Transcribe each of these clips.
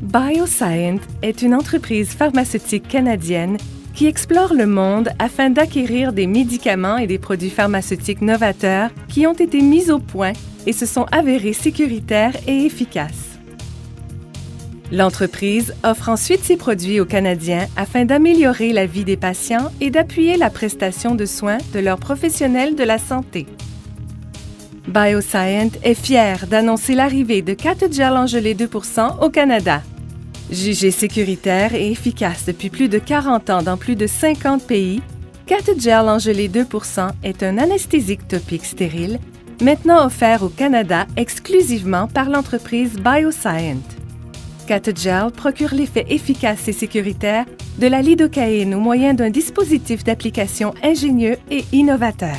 BioSyent est une entreprise pharmaceutique canadienne qui explore le monde afin d'acquérir des médicaments et des produits pharmaceutiques novateurs qui ont été mis au point et se sont avérés sécuritaires et efficaces. L'entreprise offre ensuite ses produits aux Canadiens afin d'améliorer la vie des patients et d'appuyer la prestation de soins de leurs professionnels de la santé. BioSyent est fier d'annoncer l'arrivée de Catgel en gelée 2% au Canada. Jugé sécuritaire et efficace depuis plus de 40 ans dans plus de 50 pays, Catgel en gelée 2% est un anesthésique topique stérile, maintenant offert au Canada exclusivement par l'entreprise BioSyent. Catgel procure l'effet efficace et sécuritaire de la lidocaïne au moyen d'un dispositif d'application ingénieux et innovateur.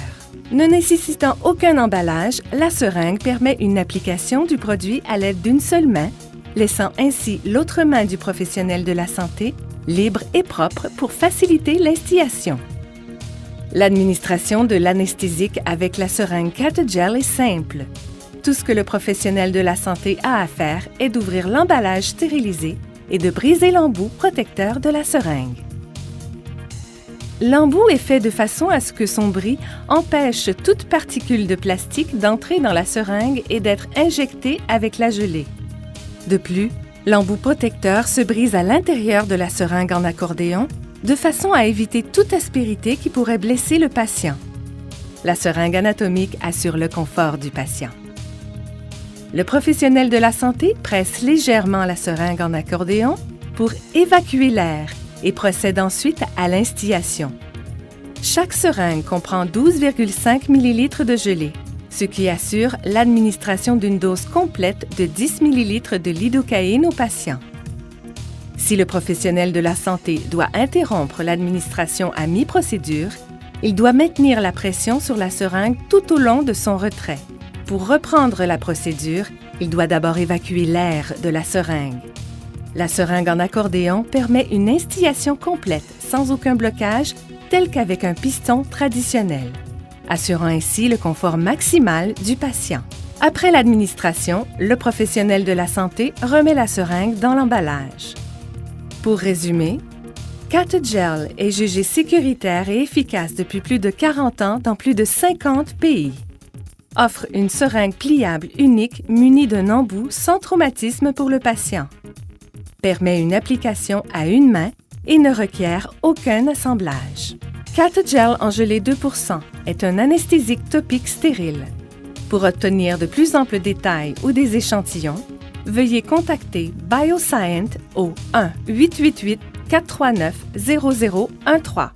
Ne nécessitant aucun emballage, la seringue permet une application du produit à l'aide d'une seule main, laissant ainsi l'autre main du professionnel de la santé libre et propre pour faciliter l'instillation. L'administration de l'anesthésique avec la seringue Catgel est simple. Tout ce que le professionnel de la santé a à faire est d'ouvrir l'emballage stérilisé et de briser l'embout protecteur de la seringue. L'embout est fait de façon à ce que son bris empêche toute particule de plastique d'entrer dans la seringue et d'être injectée avec la gelée. De plus, l'embout protecteur se brise à l'intérieur de la seringue en accordéon de façon à éviter toute aspérité qui pourrait blesser le patient. La seringue anatomique assure le confort du patient. Le professionnel de la santé presse légèrement la seringue en accordéon pour évacuer l'air et procède ensuite à l'instillation. Chaque seringue comprend 12,5 ml de gelée, ce qui assure l'administration d'une dose complète de 10 ml de lidocaïne au patient. Si le professionnel de la santé doit interrompre l'administration à mi-procédure, il doit maintenir la pression sur la seringue tout au long de son retrait. Pour reprendre la procédure, il doit d'abord évacuer l'air de la seringue. La seringue en accordéon permet une instillation complète sans aucun blocage, tel qu'avec un piston traditionnel, assurant ainsi le confort maximal du patient. Après l'administration, le professionnel de la santé remet la seringue dans l'emballage. Pour résumer, Catgel est jugé sécuritaire et efficace depuis plus de 40 ans dans plus de 50 pays. Offre une seringue pliable unique munie d'un embout sans traumatisme pour le patient. Permet une application à une main et ne requiert aucun assemblage. Catgel en gelée 2% est un anesthésique topique stérile. Pour obtenir de plus amples détails ou des échantillons, veuillez contacter BioSyent au 1-888-439-0013.